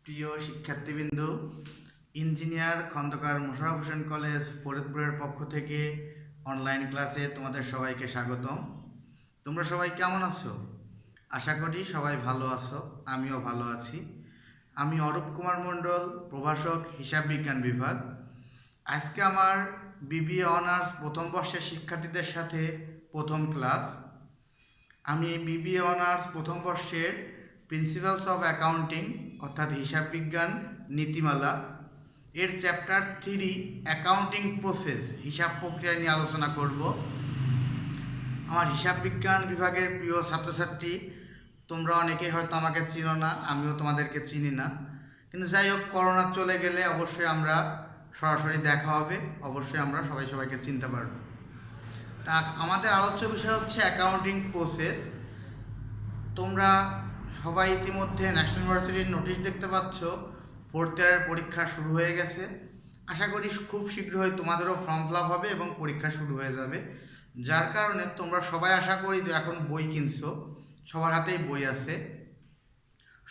প্রিয় শিক্ষার্থীবৃন্দ, engineer Khandakar Mosharraf Hossain college ফরিদপুরের পক্ষ থেকে অনলাইন ক্লাসে তোমাদের সবাইকে স্বাগতম। তোমরা সবাই কেমন আছো? আশা করি সবাই ভালো আছো, আমিও ভালো আছি। আমি অরূপ কুমার মণ্ডল, প্রভাষক, হিসাব বিজ্ঞান বিভাগ। আজকে আমার বিবিএ অনার্স প্রথম বর্ষের শিক্ষার্থীদের সাথে প্রথম ক্লাস। আমি বিবিএ অনার্স প্রথম বর্ষের প্রিন্সিপালস অফ অ্যাকাউন্টিং অর্থাৎ হিসাব বিজ্ঞান নীতিমালা এর চ্যাপ্টার 3 অ্যাকাউন্টিং প্রসেস হিসাব প্রক্রিয়া নিয়ে আলোচনা করব। আমার হিসাব বিজ্ঞান বিভাগের প্রিয় ছাত্রছাত্রী, তোমরা অনেকেই হয়তো আমাকে চিনো না, আমিও তোমাদেরকে চিনি না, কিন্তু যাই হোক, করোনা চলে গেলে অবশ্যই আমরা সরাসরি দেখা হবে, অবশ্যই আমরা সবাই সবাইকে চিনতে পারবো। তা আমাদের আলোচ্য বিষয় হচ্ছে অ্যাকাউন্টিং প্রসেস। তোমরা সবাই ইতিমধ্যে ন্যাশনাল ইউনিভার্সিটির নোটিশ দেখতে পাচ্ছ, ফোর্থ ইয়ারের পরীক্ষা শুরু হয়ে গেছে। আশা করি খুব শীঘ্রই তোমাদেরও ফর্ম ফিল আপ হবে এবং পরীক্ষা শুরু হয়ে যাবে। যার কারণে তোমরা সবাই আশা করি যে এখন বই কিনছো, সবার হাতেই বই আছে,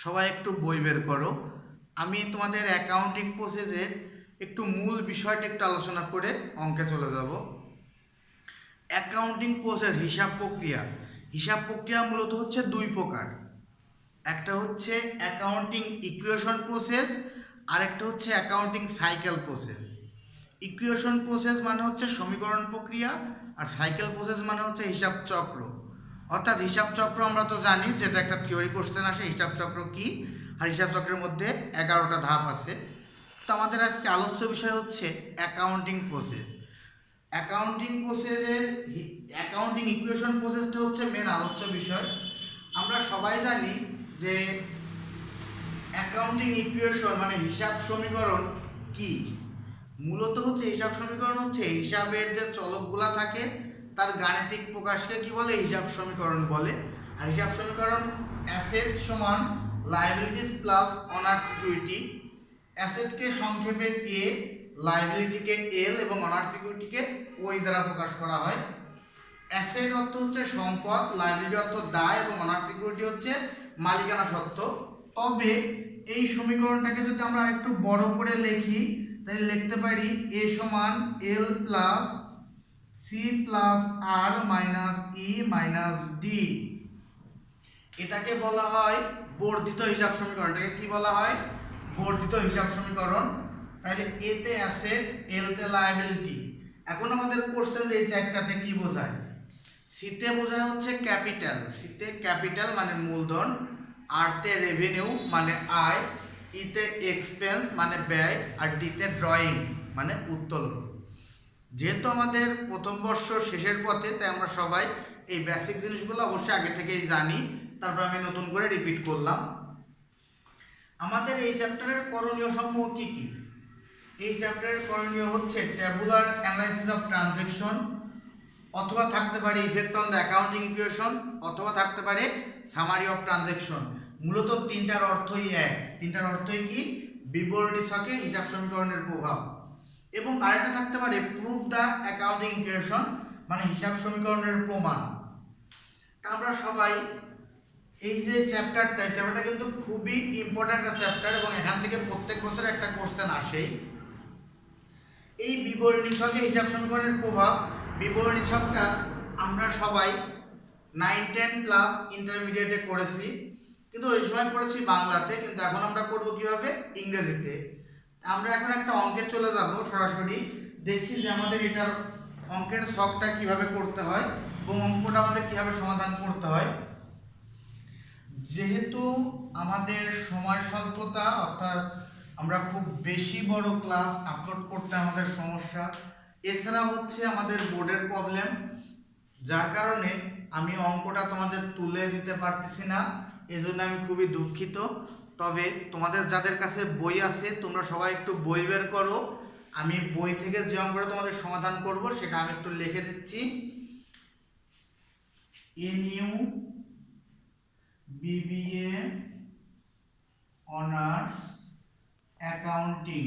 সবাই একটু বই বের করো। আমি তোমাদের অ্যাকাউন্টিং প্রসেসের একটু মূল বিষয়টা একটু আলোচনা করে অঙ্কে চলে যাব। অ্যাকাউন্টিং প্রসেস হিসাব প্রক্রিয়া মূলত হচ্ছে দুই প্রকার। একটা হচ্ছে অ্যাকাউন্টিং ইকুয়েশন প্রসেস, আর একটা হচ্ছে accounting cycle process. Equation process মানে হচ্ছে সমীকরণ প্রক্রিয়া, আর সাইকেল প্রসেস মানে হচ্ছে হিসাব চক্র। অর্থাৎ হিসাব চক্র আমরা তো জানি, যেটা একটা থিওরি কোশ্চেন আসে, হিসাব চক্র কি, আর হিসাব চক্রের মধ্যে 11টা ধাপ আছে। তো আমাদের আজকে আলোচ্য বিষয় হচ্ছে অ্যাকাউন্টিং প্রসেস। অ্যাকাউন্টিং ইকুয়েশন প্রসেসটা হচ্ছে মেন আলোচ্য বিষয়। আমরা সবাই জানি যে অ্যাকাউন্টিং ইকুয়েশন মানে হিসাব সমীকরণ কি। মূলত হচ্ছে হিসাব সমীকরণ হচ্ছে হিসাবের যে চলকগুলা থাকে তার গাণিতিক প্রকাশকে কি বলে, হিসাব সমীকরণ বলে। আর হিসাব সমীকরণ অ্যাসেটস সমান লায়াবিলিটিস প্লাস অনার সিকিউরিটি। অ্যাসেটকে সংক্ষেপে এ, লায়াবিলিটিকে এল এবং অনার সিকিউরিটিকে ওই দ্বারা প্রকাশ করা হয়। অ্যাসেট অর্থ হচ্ছে সম্পদ, লায়াবিলিটি অর্থ দায় এবং অনার সিকিউরিটি হচ্ছে মালিকানা সত্ত্ব। তবে এই সমীকরণটাকে যদি আমরা একটু বড় করে লিখি, তাহলে লিখতে পারি এ সমান এল প্লাস সি প্লাস আর মাইনাস ই মাইনাস ডি। এটাকে বলা হয় বর্ধিত হিসাব সমীকরণ। এটাকে কি বলা হয়? বর্ধিত হিসাব সমীকরণ। তাহলে এতে অ্যাসেট, এলতে লায়াবিলিটি। এখন আমাদের কোশ্চেন এই চ্যাপ্টারতে কি বোঝায়? সিতে বোঝায় হচ্ছে ক্যাপিটাল, সিতে ক্যাপিটাল মানে মূলধন, আরতে রেভিনিউ মানে আয়, ইতে এক্সপেন্স মানে ব্যয়, আর ডিতে ড্রয়িং মানে উত্তোলন। যেহেতু আমাদের প্রথম বর্ষ শেষের পথে, তাই আমরা সবাই এই বেসিক জিনিসগুলো অবশ্যই আগে থেকেই জানি, তারপর আমি নতুন করে রিপিট করলাম। আমাদের এই চ্যাপ্টারের করণীয় সমূহ কি কি? এই চ্যাপ্টারের করণীয় হচ্ছে ট্যাবুলার অ্যানালাইসিস অফ ট্রানজ্যাকশন, অথবা থাকতে পারে effect on the accounting equation, অথবা থাকতে পারে সামারি অফ ট্রানজ্যাকশন। মূলত তিনটার অর্থই এক। তিনটার অর্থই কি? বিবরণী ছকে হিসাব সমীকরণের প্রভাব। এবং আরেকটা থাকতে পারে প্রুফ দ্য অ্যাকাউন্টিং ইকুয়েশন মানে হিসাব সমীকরণের প্রমাণ। আমরা সবাই এই যে চ্যাপ্টারটা কিন্তু খুবই ইম্পর্ট্যান্ট একটা চ্যাপ্টার, এবং এখান থেকে প্রত্যেক বছর একটা কোশ্চেন আসেই। এই বিবরণী ছকে হিসাব সমীকরণের প্রভাব, বিবরণী ছকটা আমরা সবাই 9, 10 ক্লাস ইন্টারমিডিয়েটে করেছি, কিন্তু ওই সময় করেছি বাংলাতে, কিন্তু এখন আমরা করব কিভাবে? ইংরেজিতে। আমরা এখন একটা অঙ্কে চলে যাব সরাসরি, দেখি যে আমাদের এটার অঙ্কের ছকটা কিভাবে করতে হয় এবং অঙ্কটা আমাদের কিভাবে সমাধান করতে হয়। যেহেতু আমাদের সময় স্বল্পতা, অর্থাৎ আমরা খুব বেশি বড় ক্লাস আপলোড করতে আমাদের সমস্যা, এছাড়া হচ্ছে আমাদের বোর্ডের প্রবলেম, যার কারণে আমি অঙ্কটা তোমাদের তুলে দিতে পারতেছি না, এজন্য আমি খুবই দুঃখিত। তবে তোমাদের যাদের কাছে বই আছে, তোমরা সবাই একটু বই বের করো। আমি বই থেকে যে অঙ্কটা তোমাদের সমাধান করব সেটা আমি একটু লিখে দিচ্ছি। NU BBA honours accounting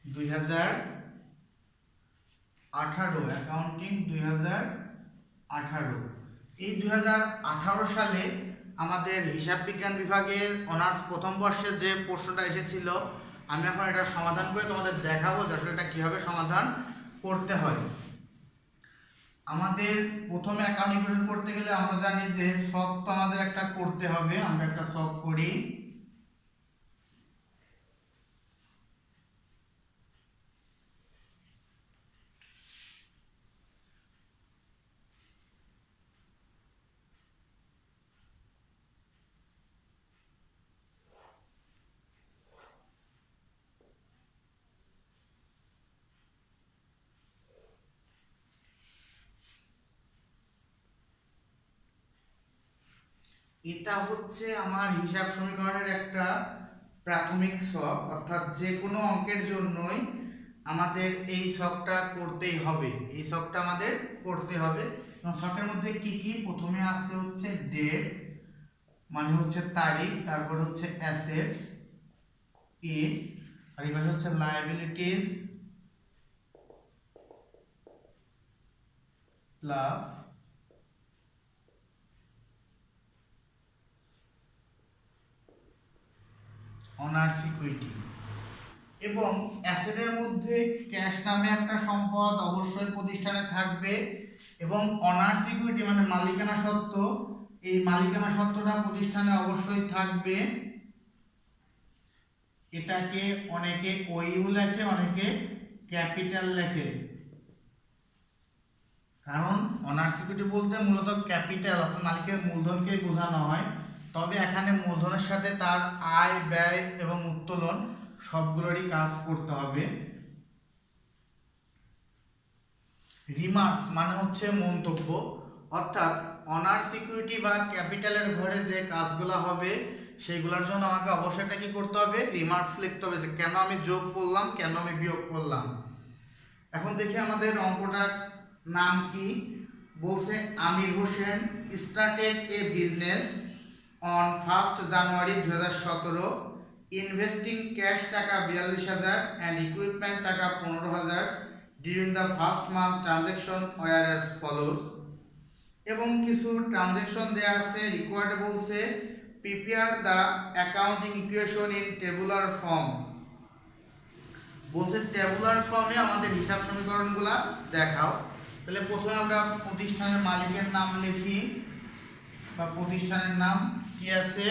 2018, accounting 2018। এই 2018 সালে আমাদের হিসাব বিজ্ঞান বিভাগের অনার্স প্রথম বর্ষের যে প্রশ্নটা এসেছিল, আমি এখন এটা সমাধান করে তোমাদের দেখাবো যে আসলে এটা কীভাবে সমাধান করতে হয়। আমাদের প্রথমে অ্যাকাউন্ট ইকুয়েশন করতে গেলে আমরা জানি যে ছক তো আমাদের একটা করতে হবে। আমরা একটা ছক করি। এটা হচ্ছে আমার হিসাব সমীকরণের একটা প্রাথমিক ছক, অর্থাৎ যে কোনো অঙ্কের জন্যই আমাদের এই ছকটা করতেই হবে। এই ছকটা আমাদের করতে হবে। এবং ছকের মধ্যে কি কি? প্রথমে আছে হচ্ছে ডেট, মানে হচ্ছে তারিখ, তারপর হচ্ছে অ্যাসেটস এ, আর এবার হচ্ছে লায়াবিলিটিস প্লাস অনার্স ইকুইটি। এবং অ্যাসেটের মধ্যে ক্যাশ নামে একটা সম্পদ অবশ্যই প্রতিষ্ঠানে থাকবে, এবং অনার্স ইকুইটি মানে মালিকানা সত্ত্ব, এই মালিকানা সত্ত্বটা প্রতিষ্ঠানে অবশ্যই থাকবে। এটাকে অনেকে ওইউ লেখে, অনেকে ক্যাপিটাল লেখে, কারণ অনার্স ইকুইটি বলতে মূলত ক্যাপিটাল অর্থাৎ মালিকের মূলধনকেই বোঝানো হয়। তবে এখানে মূলধনের সাথে তার আয়, ব্যয় এবং উত্তোলন সবগুলোরই কাজ করতে হবে। রিমার্কস মানে হচ্ছে মন্তব্য, অর্থাৎ অনার্স ইকুইটি বা ক্যাপিটালের ঘরে যে কাজগুলো হবে সেইগুলোর জন্য আমাকে অবশ্যই একটা কি করতে হবে? রিমার্কস লিখতে হবে, যে কেন আমি যোগ করলাম, কেন আমি বিয়োগ করলাম। এখন দেখি আমাদের অঙ্কটার নাম কি। বলছে Amir Hossain started a business on 1st January 2017, investing cash taka 42,000 and equipment taka 15,000 during the first month transaction were as follows. এবং কিছু ট্রানজ্যাকশন দেওয়া আছে। রিকোয়ার্ড বলছে prepare the accounting equation in tabular form. বলছে টেবুলার ফর্মে আমাদের হিসাব সমীকরণগুলো দেখাও। তাহলে প্রথমে আমরা প্রতিষ্ঠানের মালিকের নাম লিখি, বা প্রতিষ্ঠানের নাম কি আছে?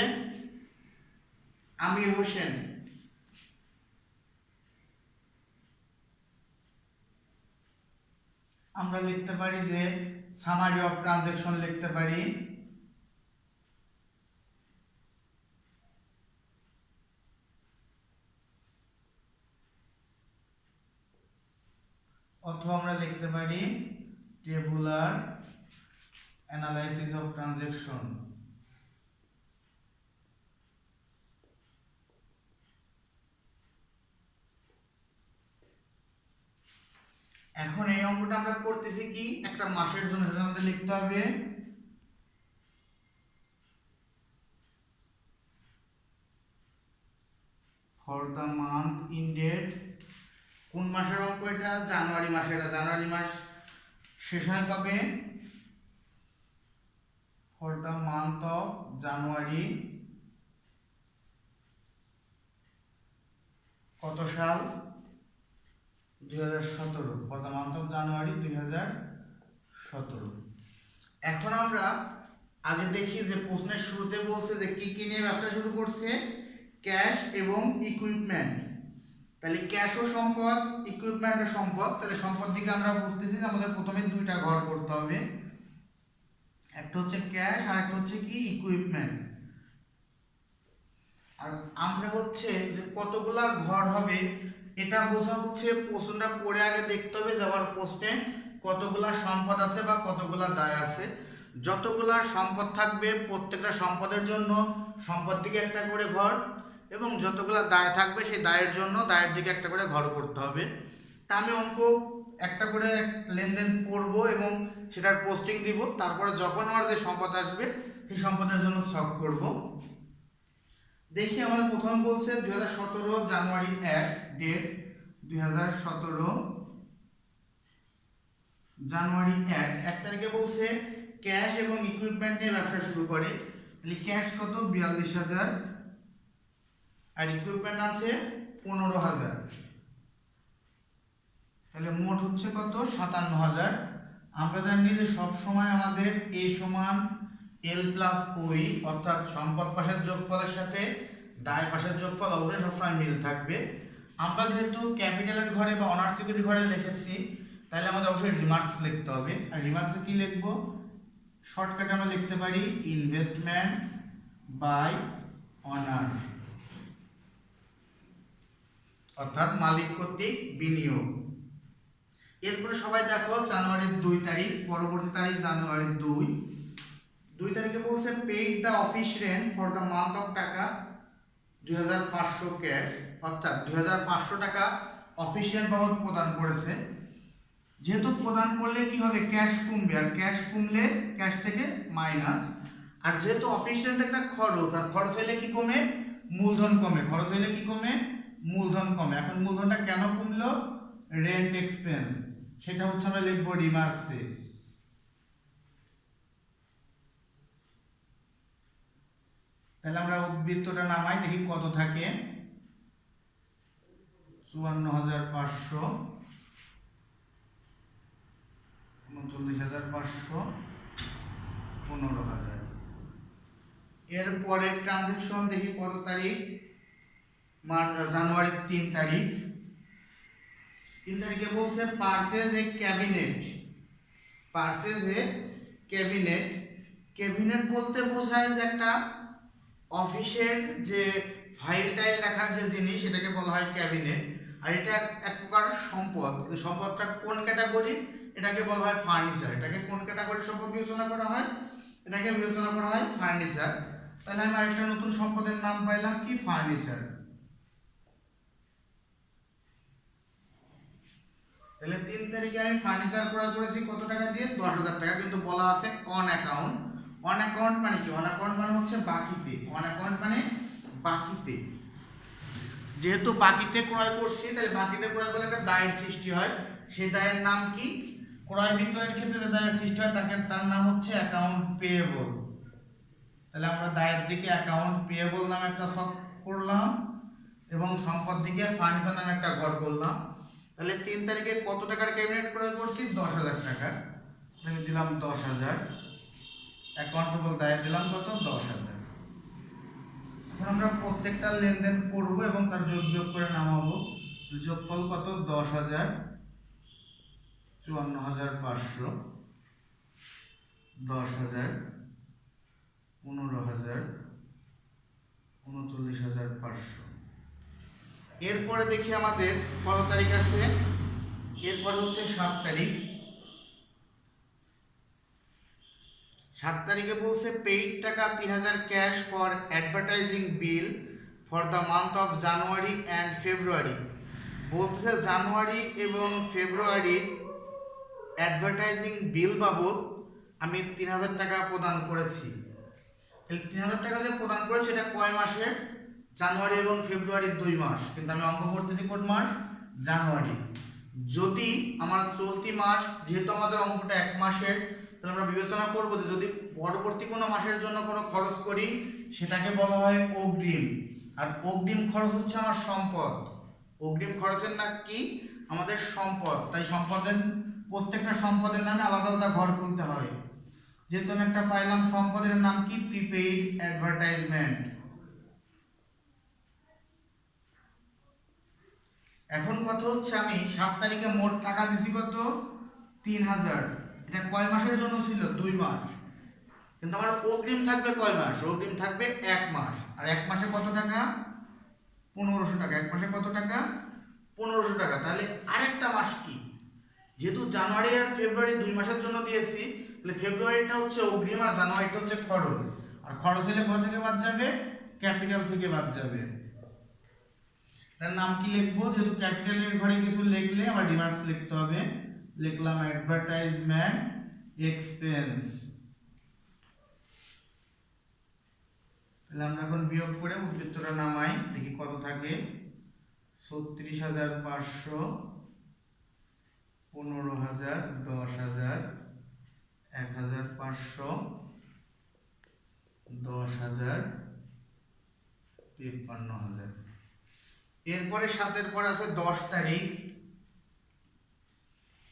আমির হোসেন। আমরা লিখতে পারি যে সামারি অফ ট্রানজ্যাকশন লিখতে পারি। অথবা আমরা লিখতে পারি টেবুলার অ্যানালাইসিস অফ ট্রানজ্যাকশন। এখন এই অঙ্কটা আমরা করতেছি কি একটা মাসের জন্য, আমাদের লিখতে হবে ফর দ্য মান্থ ইন্ডেড। কোন মাসের অঙ্ক এটা? জানুয়ারি মাসের। জানুয়ারি মাস শেষ হয় কবে? For the month of January, কত সাল? 2017। For the month of January 2017। এখন আমরা আগে দেখি যে প্রশ্নের শুরুতে বলছে যে কি কি নিয়ে ব্যবসা শুরু করছে? ক্যাশ এবং ইকুইপমেন্ট। তাহলে ক্যাশও সম্পদ, ইকুইপমেন্টও সম্পদ। তাহলে সম্পদ দিকে আমরা বুঝতেছি যে আমাদের প্রথমে দুইটা ঘর করতে হবে, একটা হচ্ছে ক্যাশ আর একটা হচ্ছে কি ইকুইপমেন্ট। আর আমরা হচ্ছে যে কতগুলা ঘর হবে এটা বোঝা হচ্ছে প্রশ্নটা পড়ে আগে দেখতে হবে যে আমার প্রশ্নে কতগুলা সম্পদ আছে বা কতগুলা দায় আছে। যতগুলা সম্পদ থাকবে প্রত্যেকটা সম্পদের জন্য সম্পদ দিকে একটা করে ঘর, এবং যতগুলা দায় থাকবে সেই দায়ের জন্য দায়ের দিকে একটা করে ঘর করতে হবে। তা আমি অঙ্ক একটা করে লেনদেন করব এবং সেটার পোস্টিং দিব, তারপরে যখন আমার যে সম্পদ আসবে সেই সম্পদের জন্য ছক করব। দেখি আমাদের প্রথম বলছে 2017 জানুয়ারি 1 ডেট, 2017 জানুয়ারি 1 তারিখে বলছে ক্যাশ এবং ইকুইপমেন্ট নিয়ে ব্যবসা শুরু করে। ক্যাশ কত 42,000 আর ইকুইপমেন্ট আছে 15,000, তাহলে মোট হচ্ছে কত 57,000। আমরা জানি যে সব সময় আমাদের A সমান L প্লাস OE, অর্থাৎ সম্পদ পাশের যোগফলের সাথে দায় পাশের যোগফল অবশ্যই সবসময় মিল থাকবে। আমরা যেহেতু ক্যাপিটালের ঘরে বা অনার্স ইকুইটি ঘরে লিখেছি, তাহলে আমাদের অবশ্যই রিমার্কস লিখতে হবে। আর রিমার্কসে কি লিখবো? শর্টকাটে আমরা লিখতে পারি ইনভেস্টমেন্ট বাই অনার, অর্থাৎ মালিক কর্তৃক বিনিয়োগ। এরপরে সবাই দেখো জানুয়ারির 2 তারিখ, পরবর্তী তারিখ জানুয়ারির 2 তারিখে বলছে paid the office rent for the month of টাকা 2500 ক্যাশ, অর্থাৎ 2500 টাকা অফিস রেন্ট বাবদ প্রদান করেছে। যেহেতু প্রদান করলে কি হবে, ক্যাশ কমবে, আর ক্যাশ কমলে ক্যাশ থেকে মাইনাস। আর যেহেতু অফিস রেন্ট একটা খরচ, আর খরচ হইলে কি কমে, মূলধন কমে। খরচ হইলে কি কমে, মূলধন কমে। এখন মূলধনটা কেন কমলো, রেন্ট এক্সপেন্স, সেটা হচ্ছে আমরা লিখবো রিমার্কসে। তাহলে আমরা উদ্বৃত্তটা নামাই, দেখি কত থাকে, 54,500, 39,500, 15,000। এরপরে ট্রানজেকশন দেখি কত তারিখ, জানুয়ারির 3 তারিখ। 3 তারিখে বলছে পারচেজ এ ক্যাবিনেট, পারচেজ এ ক্যাবিনেট। ক্যাবিনেট বলতে বোঝায় যে একটা অফিসের যে ফাইল টাইল রাখার যে জিনিস, সেটাকে বলা হয় ক্যাবিনেট। আর এটা এক প্রকার সম্পদ। সম্পদটা কোন ক্যাটাগরি, এটাকে বলা হয় ফার্নিচার। এটাকে কোন ক্যাটাগরির সম্পদ বিবেচনা করা হয়, এটাকে বিবেচনা করা হয় ফার্নিচার। তাহলে আমি আরেকটা নতুন সম্পদের নাম পাইলাম কি, ফার্নিচার। তাহলে 3 তারিখে আমি ফার্নিচার ক্রয় করেছি কত টাকা দিয়ে, 10,000 টাকা, কিন্তু বলা আছে অন অ্যাকাউন্ট। অন অ্যাকাউন্ট মানে কি, অন অ্যাকাউন্ট মানে হচ্ছে বাকিতে। অন অ্যাকাউন্ট মানে বাকিতে। যেহেতু বাকিতে ক্রয় করছি, তাহলে বাকিতে ক্রয় করলে একটা দায়ের সৃষ্টি হয়। সেই দায়ের নাম কি, ক্রয় বিক্রয়ের ক্ষেত্রে যে দায়ের সৃষ্টি হয় তার নাম হচ্ছে অ্যাকাউন্ট পেয়েবল। তাহলে আমরা দায়ের দিকে অ্যাকাউন্ট পেয়েবল নামে একটা সব করলাম, এবং সম্পদ দিকে ফার্নিচার নামে একটা ঘর করলাম। তাহলে 3 তারিখে কত টাকার ক্যাবিনেট ক্রয় করছি, 10,000 টাকা। আমি দিলাম 10,000, অ্যাকাউন্ট পেয়েবল দায়ে দিলাম কত, 10,000। এখন আমরা প্রত্যেকটা লেনদেন করব এবং তার যোগ বিয়োগ করে নামাবো। যোগফল কত, 10,000, 54,500, 10,000, 15,000, 39,500। এরপরে দেখি আমাদের কত তারিখ আছে, এরপরে হচ্ছে 7 তারিখ। 7 তারিখে বলছে পেইড টাকা 3,000 cash for advertising bill for the month of January and ফেব্রুয়ারি। বলছে জানুয়ারি এবং ফেব্রুয়ারির অ্যাডভার্টাইজিং বিল বাবদ আমি 3,000 টাকা প্রদান করেছি। এই 3,000 টাকা যে প্রদান করেছি, এটা কয় মাসের, জানুয়ারি এবং ফেব্রুয়ারির 2 মাস। কিন্তু আমি অঙ্ক করতেছি কোন মাস, জানুয়ারি। যদি আমার চলতি মাস, যেহেতু আমাদের অঙ্কটা 1 মাসের, তাহলে আমরা বিবেচনা করব যে যদি পরবর্তী কোনো মাসের জন্য কোনো খরচ করি, সেটাকে বলা হয় অগ্রিম। আর অগ্রিম খরচ হচ্ছে আমার সম্পদ। অগ্রিম খরচের নাম কি, আমাদের সম্পদ। তাই সম্পদের প্রত্যেকটা সম্পদের নামে আলাদা আলাদা ঘর খুলতে হয়। যেহেতু আমি একটা পাইলাম, সম্পদের নাম কি, প্রিপেইড অ্যাডভার্টাইজমেন্ট। এখন কথা হচ্ছে আমি 7 তারিখে মোট টাকা দিছি কত, 3,000। এটা কয় মাসের জন্য ছিল, 2 মাস। কিন্তু আমার অগ্রিম থাকবে কয় মাস, অগ্রিম থাকবে 1 মাস। আর 1 মাসে কত টাকা, 1,500 টাকা। 1 মাসে কত টাকা, 1,500 টাকা। তাহলে আরেকটা মাস কি, যেহেতু জানুয়ারি আর ফেব্রুয়ারি 2 মাসের জন্য দিয়েছি, তাহলে ফেব্রুয়ারিটা হচ্ছে অগ্রিম আর জানুয়ারিটা হচ্ছে খরচ। আর খরচ হলে কোথা থেকে বাদ যাবে, ক্যাপিটাল থেকে বাদ যাবে। তার নাম কি লিখবো, যেহেতু ক্যাপিটালের ঘরে কিছু লিখলে আমার রিমার্কস লিখতে হবে। লিখলাম অ্যাডভার্টাইজমেন্ট এক্সপেন্স। তাহলে আমরা এখন বিয়োগ করে উদ্বৃত্তটা নামাই, দেখি কত থাকে, 36,500, 15,000, 10,000, 1,500, 10,000, 53,000। এরপরে 7-এর পর আছে 10 তারিখ।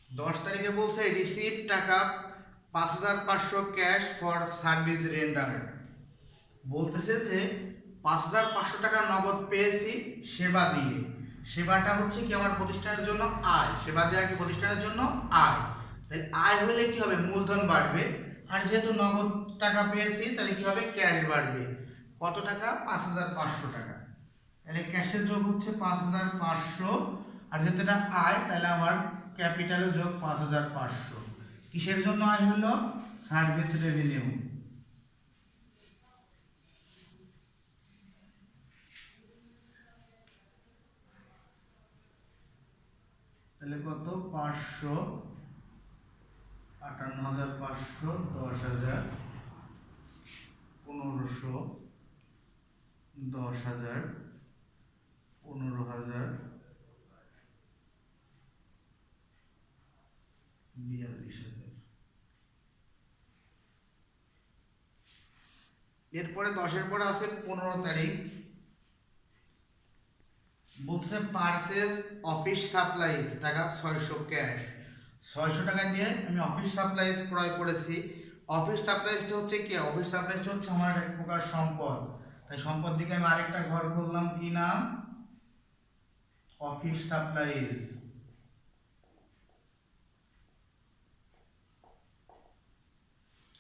10 তারিখে বলছে রিসিভ টাকা 5,500 ক্যাশ ফর সার্ভিস রেন্ডার। বলতেছে যে 5,500 টাকা নগদ পেয়েছি সেবা দিয়ে। সেবাটা হচ্ছে কি আমার প্রতিষ্ঠানের জন্য আয়, সেবা দেওয়া কি প্রতিষ্ঠানের জন্য আয়। তাহলে আয় হলে কি হবে, মূলধন বাড়বে। আর যেহেতু নগদ টাকা পেয়েছি তাহলে কি হবে, ক্যাশ বাড়বে। কত টাকা, 5,500 টাকা। তাহলে ক্যাশের যোগ হচ্ছে 5,500, আর যেহেতু এটা আয় তাহলে আমার ক্যাপিটালের যোগ 5,500। কিসের জন্য আয় হলো, সার্ভিস রেভিনিউ। তাহলে কত, 500, 58,500, 10,000, 1,500, 10,000, 15,000, 42,000। এরপরে 10-এর পরে আছে 15 তারিখ। বলছে পারচেজ অফিস সাপ্লাইজ টাকা 600 ক্যাশ। 600 টাকা দিয়ে আমি অফিস সাপ্লাইজ ক্রয় করেছি। অফিস সাপ্লাইজটা হচ্ছে কি, অফিস সাপ্লাইজটা হচ্ছে আমার এক প্রকার সম্পদ। তাই সম্পদ দিকে আমি আরেকটা ঘর করলাম, কি নাম, অফিস সাপ্লাইজ।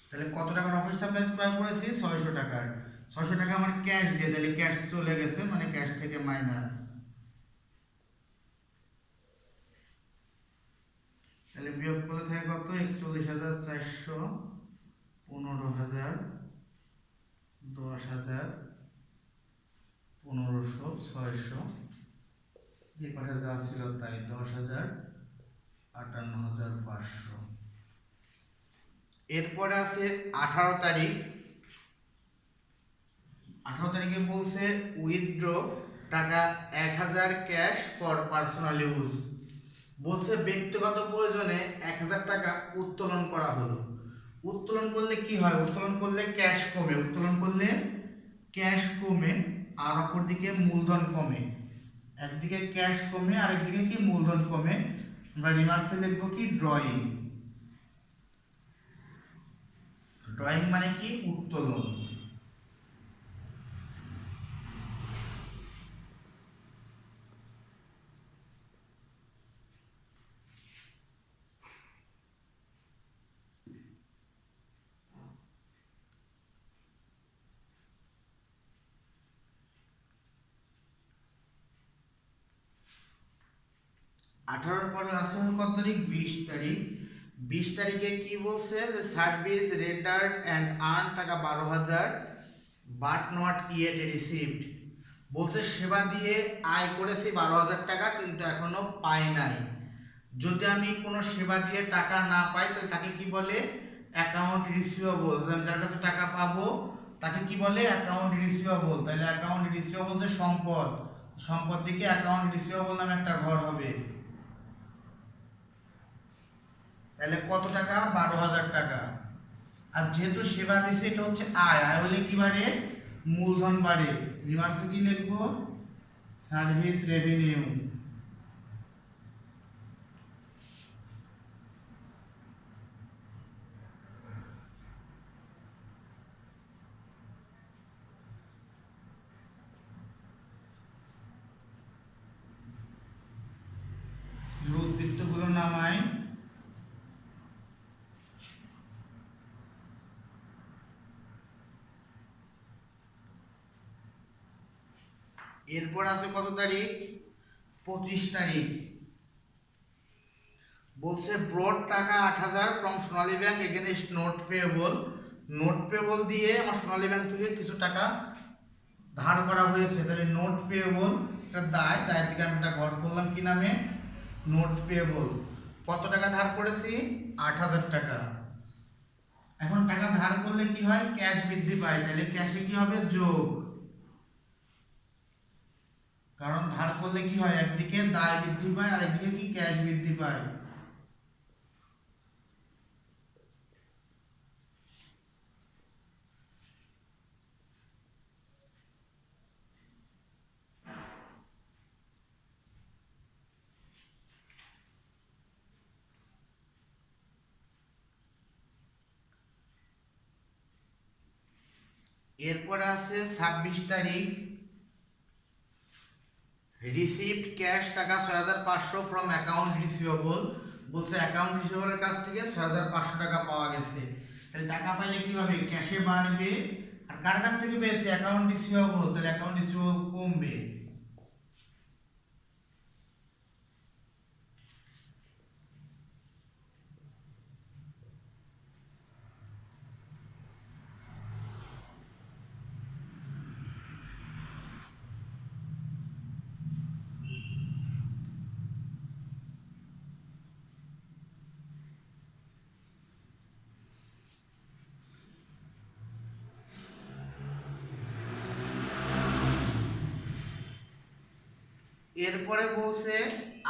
তাহলে কত টাকার অফিস সাপ্লাইজ ক্রয় করেছি, 600 টাকার। 600 টাকা আমার ক্যাশ দিয়ে, তাহলে ক্যাশ চলে গেছে, মানে ক্যাশ থেকে মাইনাস। তাহলে বিয়োগ করলে থাকে কত, 41,400, 15,000, 10,000, 1500, 600, এই পাশে যা ছিল তাই, 10,000, 58,500। এরপরে আছে 18 তারিখ। 18 তারিখে বলছে উইথড্র টাকা 1,000 ক্যাশ ফর পার্সোনাল ইউজ। বলছে ব্যক্তিগত প্রয়োজনে 1,000 টাকা উত্তোলন করা হলো। উত্তোলন করলে কি হয়, উত্তোলন করলে ক্যাশ কমে, উত্তোলন করলে ক্যাশ কমে, আর অপরদিকে মূলধন কমে। একদিকে ক্যাশ কমে আর একদিকে কি মূলধন কমে। আমরা রিমার্কসে লিখবো কি, ড্রয়িং। ড্রয়িং মানে কি, উত্তোলন। আঠারোর পরে আছে কত তারিখ, 20 তারিখ। 20 তারিখে কি বলছে, যে সার্ভিস রেন্ডার্ড অ্যান্ড আর্ন টাকা 12,000 বাট নট ইয়েট রিসিভড। বলছে সেবা দিয়ে আয় করেছি 12,000 টাকা, কিন্তু এখনো পাই নাই। যদি আমি কোনো সেবা দিয়ে টাকা না পাই তাহলে তাকে কি বলে, অ্যাকাউন্ট রিসিভেবল। আমি যার কাছে টাকা পাবো তাকে কি বলে, অ্যাকাউন্ট রিসিভেবল। তাহলে অ্যাকাউন্ট রিসিভেবল যে সম্পদ, সম্পদ দিকে অ্যাকাউন্ট রিসিভেবল নামে একটা ঘর হবে। তাহলে কত টাকা, 12,000 টাকা। আর যেহেতু সেবা দিছে এটা হচ্ছে আয়, আয় হলে কি বাড়ে, মূলধন বাড়ে। রিমার্কসে কি লিখবো, সার্ভিস রেভিনিউ। উদ্বৃত্তগুলো নামাই। এরপর আছে কত তারিখ, 25 তারিখ। বলছে ব্রড টাকা 8,000 from Sonali bank against note payable. Note payable দিয়ে আমার সোনালী ব্যাংক থেকে কিছু টাকা ধার করা হয়েছে। তাহলে নোট পেয়েবল এটা দায়, দায়ের দিকে আমি একটা ঘর করলাম, কি নামে, নোট পেয়েবল। কত টাকা ধার করেছি, 8,000 টাকা। এখন টাকা ধার করলে কি হয়, ক্যাশ বৃদ্ধি পায়। তাহলে ক্যাশে কি হবে, যোগ। কারণ ধার করলে কি হয়, একদিকে দায় বৃদ্ধি পায় আর একদিকে কি ক্যাশ বৃদ্ধি পায়। এরপরে আছে 26 তারিখ, রিসিভড ক্যাশ টাকা 6500 ফ্রম অ্যাকাউন্ট রিসিভেবল। বলছে অ্যাকাউন্ট রিসিভেবলের কাছ থেকে 6500 টাকা পাওয়া গেছে। তাহলে টাকা পাইলে কি হবে, ক্যাশে বাড়বে। আর কার কাছ থেকে পেয়েছে, অ্যাকাউন্ট রিসিভেবল, তাহলে অ্যাকাউন্ট রিসিভেবল কমবে। এরপরে বলছে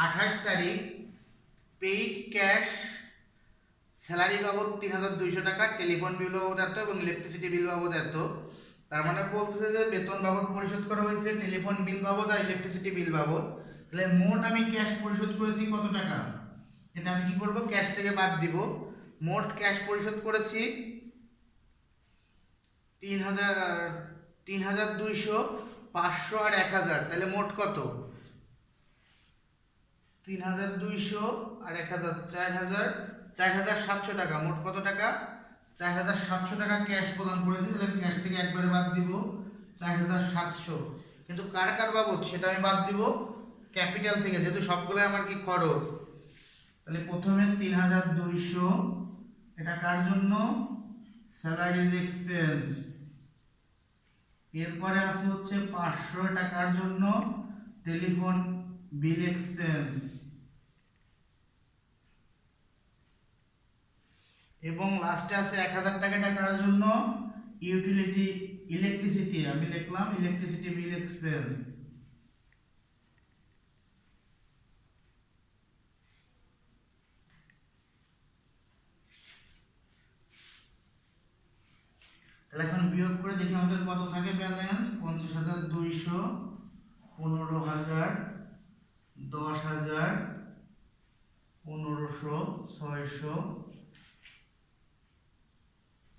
28 তারিখ, পেইড ক্যাশ স্যালারি বাবদ 3200 টাকা, টেলিফোন বিল বাবদ এত এবং ইলেকট্রিসিটি বিল বাবদ এত। তার মানে বলতেছে যে বেতন বাবদ পরিশোধ করা হয়েছে, টেলিফোন বিল বাবদ আর ইলেকট্রিসিটি বিল বাবদ। তাহলে মোট আমি ক্যাশ পরিশোধ করেছি কত টাকা, এটা আমি কি করব, ক্যাশ থেকে বাদ দিব। মোট ক্যাশ পরিশোধ করেছি 3200, 500 আর 1000, তাহলে মোট কত, 3200 আর 1000, 4700 টাকা। মোট কত টাকা, 4700 টাকা ক্যাশ প্রদান করেছি। তাহলে আমি ক্যাশ থেকে একবারে বাদ দিব 4700। কিন্তু কার কার বাবদ সেটা আমি বাদ দিব ক্যাপিটাল থেকে, যেহেতু সবগুলো আমার কি খরচ। তাহলে প্রথমে 3200, এটা কার জন্য, স্যালারিজ এক্সপেন্স। এরপরে আসছে হচ্ছে 500 টাকার জন্য টেলিফোন বিল এক্সপেন্স, এবং লাস্টে আছে 1000 টাকা টাকার জন্য ইউটিলিটি ইলেকট্রিসিটি, আমি লিখলাম ইলেকট্রিসিটি বিল এক্সপেন্স। তাহলে এখন বিয়োগ করে দেখি আমাদের কত থাকে ব্যালেন্স, 50200, 15000, 10000, 1500, 600,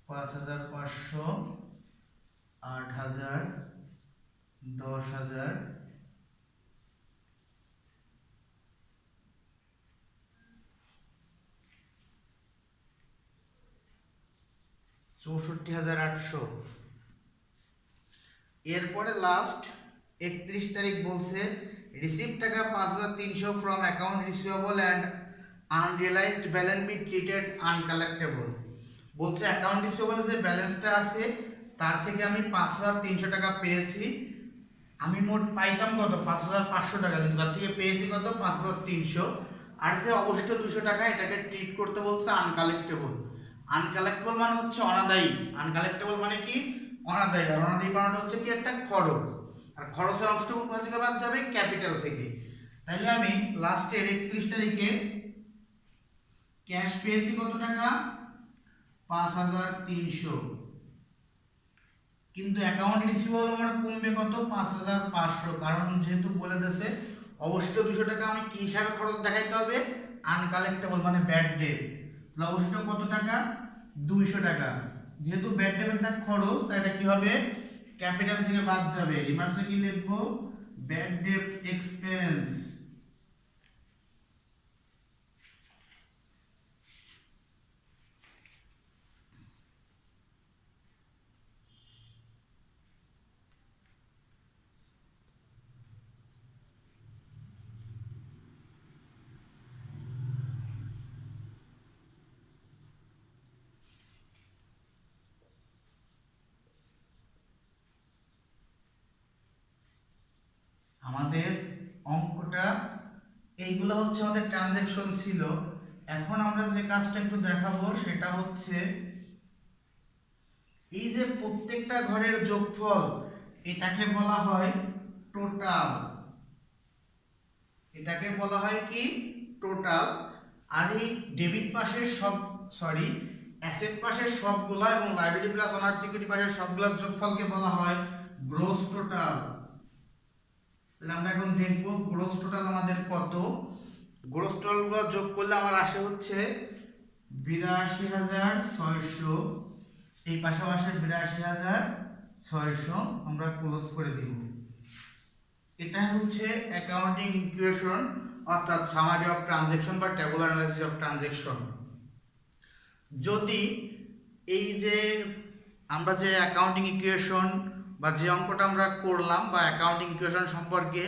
5500, 8000, 10000, 64800। এরপরে লাস্ট 31 তারিখ বলছে রিসিভ টাকা 5300 from account receivable and আনরিয়েলাইজড balance be treated uncollectable. বলছে অ্যাকাউন্ট রিসিভেবল যে ব্যালেন্সটা আছে তার থেকে আমি 5300 টাকা পেয়েছি। আমি মোট পাইতাম কত, 5500 টাকা, কিন্তু তার থেকে পেয়েছি কত, 5300। আর যে অবশিষ্ট 200 টাকা এটাকে ট্রিট করতে বলছে আনকালেক্টেবল। আনকালেক্টেবল মানে হচ্ছে অনাদায়ী, আনকালেক্টেবল মানে কি, অনাদায়ী। আর অনাদায়ী মানে হচ্ছে কি একটা খরচ, আর খরচের অংশটুকু কোথা থেকে বাদ যাবে, ক্যাপিটাল থেকে। তাইলে আমি লাস্টের 31 তারিখে ক্যাশ পেয়েছি কত টাকা, 5300, কিন্তু অ্যাকাউন্ট রিসিভেবল আমার কমবে কত, 5500, কারণ যেহেতু বলে দিয়েছে অবশিষ্ট 200 টাকা আমি কি হিসাবে খরচ দেখাইতে হবে, আনকালেক্টেবল মানে ব্যাড ডেট। তাহলে অবশিষ্ট কত টাকা, 200 টাকা। যেহেতু ব্যাড ডেট একটা খরচ তাই এটা কি হবে, ক্যাপিটাল থেকে বাদ যাবে। রিমার্কসে কি লিখবো, ব্যাড ডেট এক্সপেন্স। আমাদের অঙ্কটা এইগুলো হচ্ছে আমাদের ট্রানজ্যাকশন ছিল। এখন আমরা যে কাজটা একটু দেখাবো সেটা হচ্ছে এই যে প্রত্যেকটা ঘরের যোগফল এটাকে বলা হয় টোটাল, এটাকে বলা হয় কি টোটাল। আর এই ডেবিট পাশের সব অ্যাসেট পাশের সবগুলা এবং লায়াবিলিটি প্লাস অনার সিকিউরিটি পাশের সবগুলোর যোগফলকে বলা হয় গ্রস টোটাল। তাহলে আমরা এখন দেখব গ্রস টোটাল আমাদের কত। গ্রস টোটালগুলো যোগ করলে আমার আসে হচ্ছে 82600, এই পাশেও আসে 82000, 600 আমরা ক্লোজ করে দিব। এটা হচ্ছে অ্যাকাউন্টিং ইকুয়েশন অর্থাৎ সামারি অফ ট্রানজ্যাকশন বা ট্যাবুলার অ্যানালাইসিস অফ ট্রানজ্যাকশন। যদি এই যে আমরা যে অ্যাকাউন্টিং ইকুয়েশন বা যে অঙ্কটা আমরা করলাম বা অ্যাকাউন্টিং ইকুয়েশন সম্পর্কে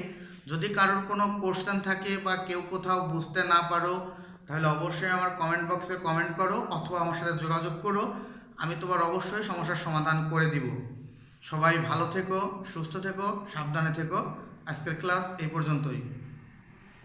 যদি কারোর কোনো কোশ্চেন থাকে বা কেউ কোথাও বুঝতে না পারো, তাহলে অবশ্যই আমার কমেন্ট বক্সে কমেন্ট করো অথবা আমার সাথে যোগাযোগ করো, আমি তোমার অবশ্যই সমস্যার সমাধান করে দিব। সবাই ভালো থেকো, সুস্থ থেকো, সাবধানে থেকো। আজকের ক্লাস এই পর্যন্তই।